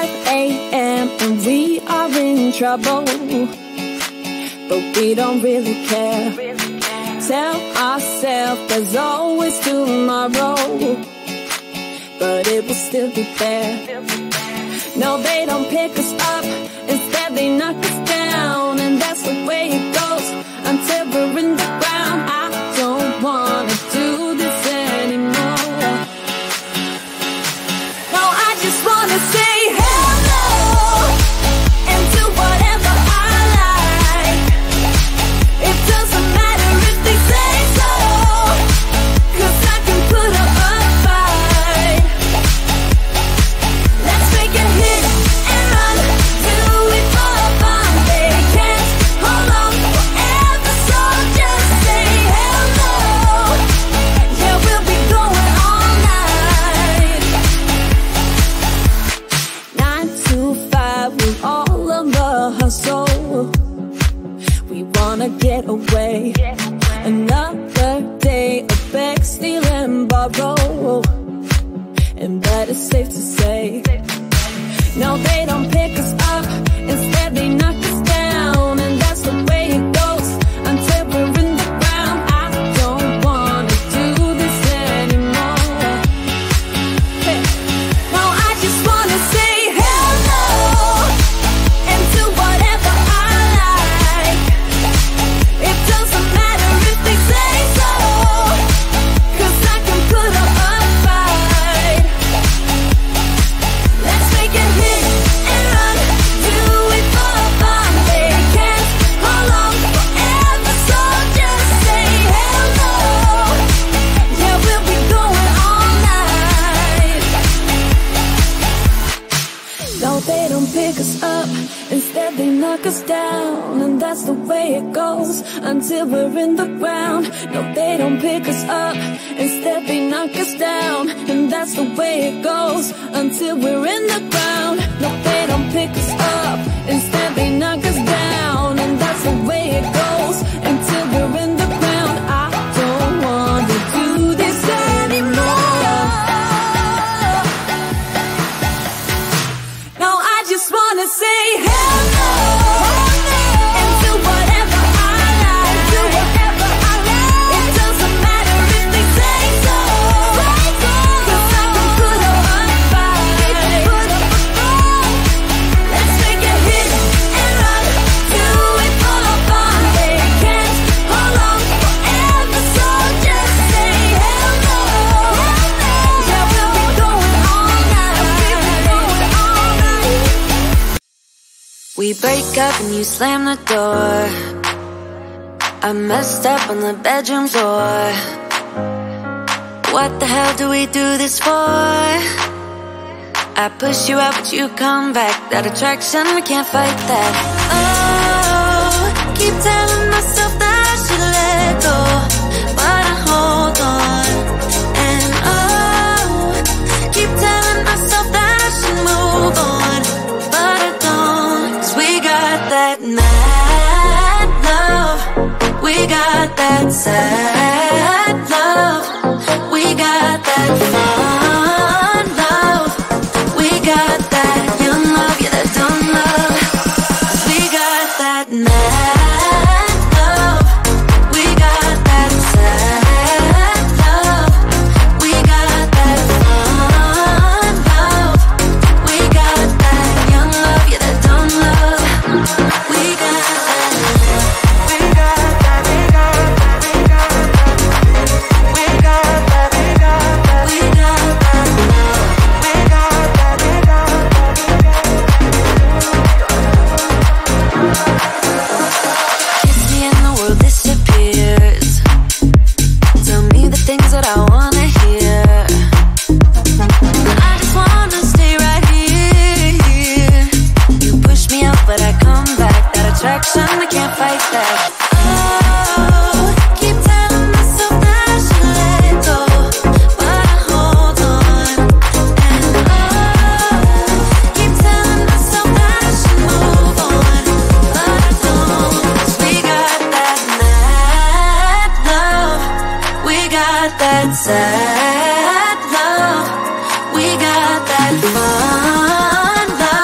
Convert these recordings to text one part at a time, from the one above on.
5 a.m. and we are in trouble, but we don't really care. Tell ourselves there's always tomorrow, but it will still be there. No, they don't pick us up, instead they knock us down, and that's the way it goes until we're in the ground. I don't wanna do this anymore. No, I just wanna say hello and do whatever I like. It doesn't matter if they say so, 'cause I can put up a fight. Let's make a hit and run, do it for fun. They can't hold on forever, so just say hello. Yeah, we'll be going all night. 9 to 5, we're all on the hustle. We wanna get away. Another day of beg, steal and borrow, and that is safe to say. No, they don't pick us up, instead they knock us down, and that's the way it goes until we're in the ground. I don't wanna do this anymore. Hey. No, I just wanna say hello and do whatever I like. It doesn't matter if they say so, 'cause I can put up a fight. Let's make a hit and run, do it for fun. They can't hold on forever, so just say hello. Yeah, we'll be going all night. No, they don't pick us up, instead they knock us down, and that's the way it goes until we're in the ground. No, they don't pick us up, instead they knock us down, and that's the way it goes until we're in the ground. No, they don't pick us up, instead they knock us down, and that's the way it goes until we're in the ground. I don't want to do this anymore. No, I just wanna say hello and do whatever I like. Do whatever I like. It doesn't matter if they say so, 'cause I can put up a fight. Let's make a hit and run, do it for fun. They can't hold on forever, so just say hello. Yeah, we'll be going all night. We break up and you slam the door. I messed up on the bedroom floor. What the hell do we do this for? I push you out but you come back. That attraction, we can't fight that. Oh, keep telling myself that I should let go, but I hold on. And oh, keep telling myself that I should move on, but I don't. 'Cause we got that mad love, we got that sad love, we got that fun love, we got that young love, yeah, that dumb love. 'Cause we got that mad love, we got that sad love, we got that fun love, we got that young love, yeah, that dumb love. We got that. We got that. We got that. We got that. We got that. We got that. We got that. We got that. We got that. Kiss me and the world disappears. Tell me the things that I wanna hear. I just wanna stay right here. You push me out, but I come back. That attraction, I can't fight that. Oh, keep telling myself that I should let go, but I hold on. And oh, keep telling myself that I should move on, but I don't. 'Cause we got that mad love, we got that sad love, we got that fun love.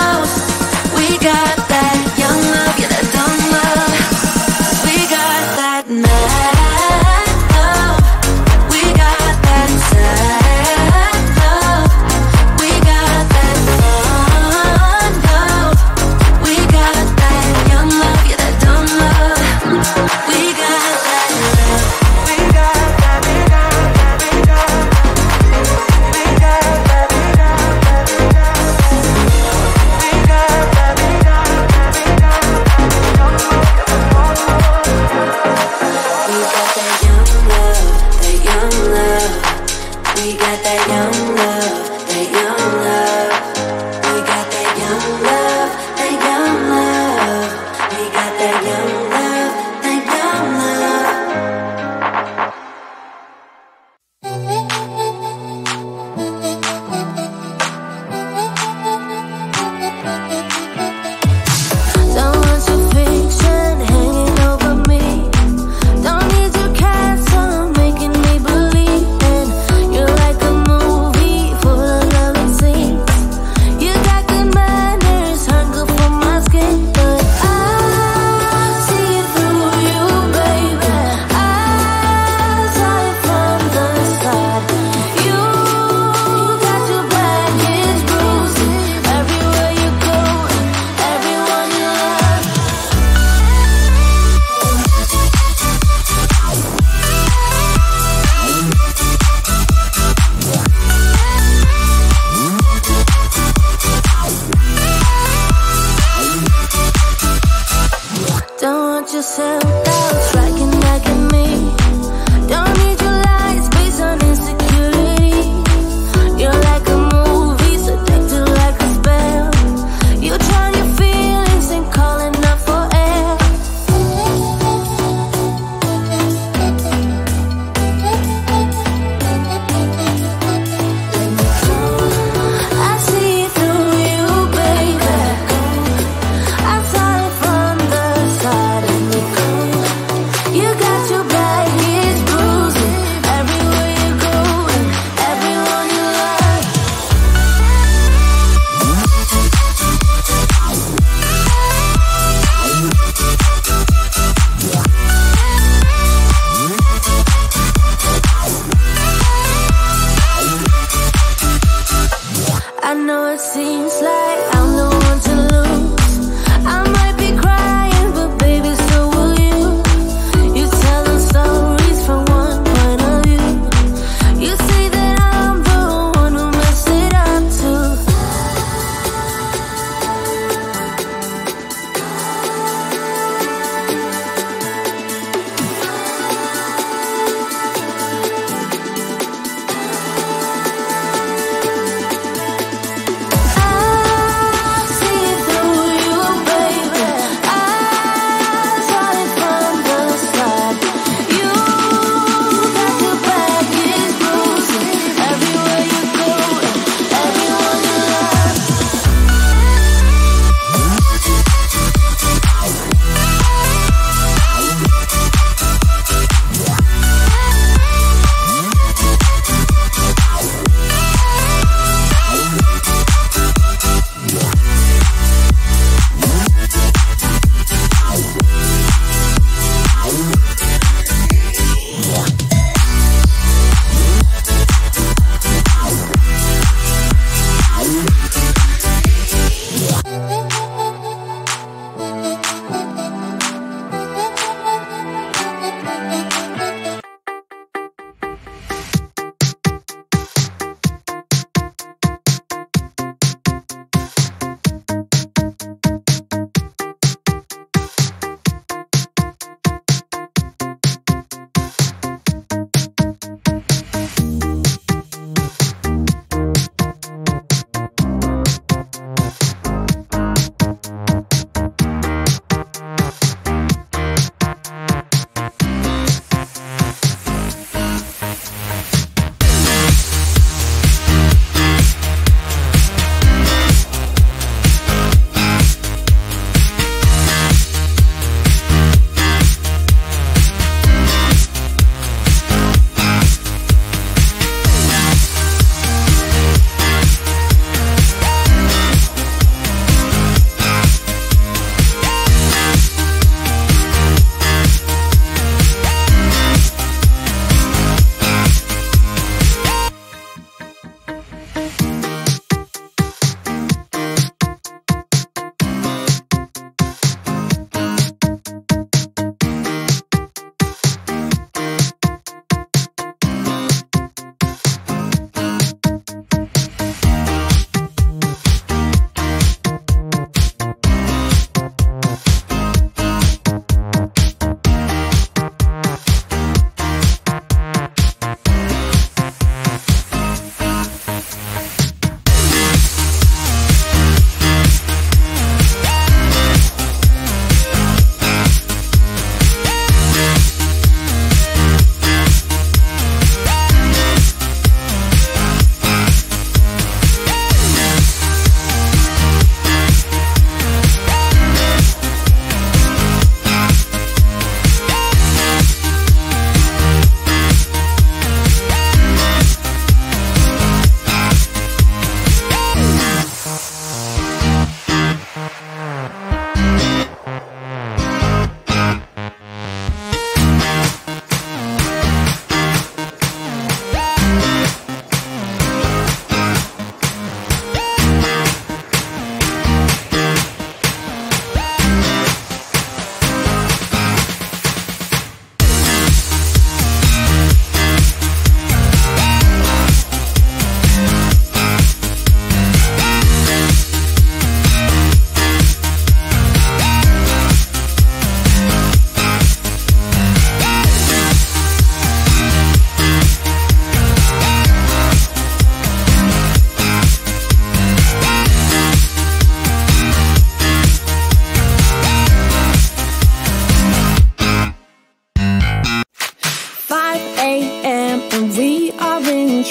self-doubt striking back at me. Don't need your lies based on insecurity. You're like a movie, seductive like a spell. You drown your feelings and calling up for air. I see through you, baby. I saw it from the side of me. You got your baggage bruising everywhere you go and everyone you love. I know it seems like I'm the one to lose. I might be crying, but baby, so will you. You tell them stories from one point of view. You say that I'm the one who messed it up too. I see through you, baby.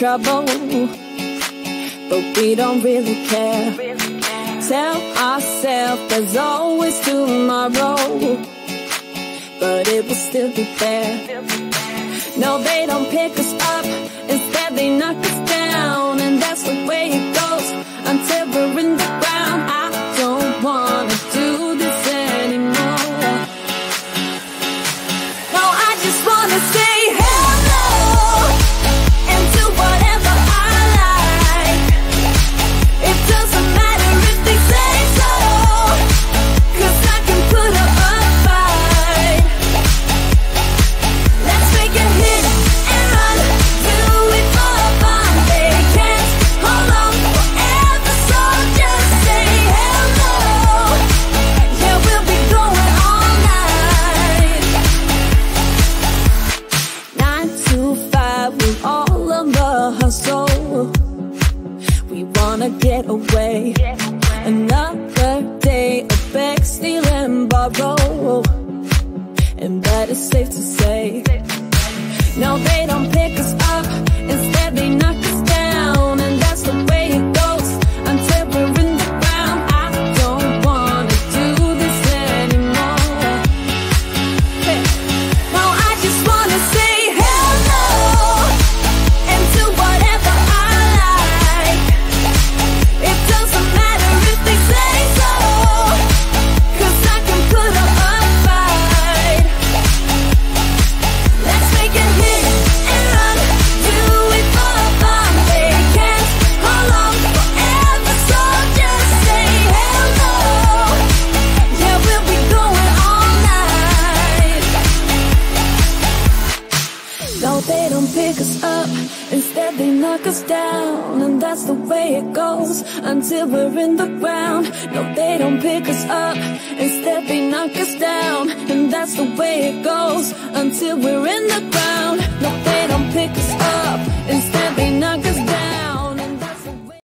trouble, but we don't really care. Tell ourselves there's always tomorrow, but it will still be there. No, they don't pick us up, instead they knock us down, and that's the way it goes until we're in the ground. I don't wanna do this anymore. No, I just wanna say hello and do whatever I like. It doesn't matter if they say so, 'cause I can put up a fight. Let's make a hit and run, do it for fun. They can't hold on forever, so just say hello. Yeah, we'll be going all night. 9 to 5, we're all on the hustle. We wanna get away. Another day of beg, steal and borrow, and that is safe to say. No, they don't pick us up, instead they knock us down, and that's the way it goes until we're in the ground. I don't wanna do this anymore. Hey. No, I just wanna say hello and do whatever I like. It doesn't matter if they say so, 'cause I can put up a fight. Let's make a hit and run, do it for fun. They can't hold on forever, so just say hello. Yeah, we'll be going all night. No, they don't pick us up, instead they knock us down, and that's the way it goes until we're in the ground. No, they don't pick us up, instead they knock us down, and that's the way it goes until we're in the ground. No, they don't pick us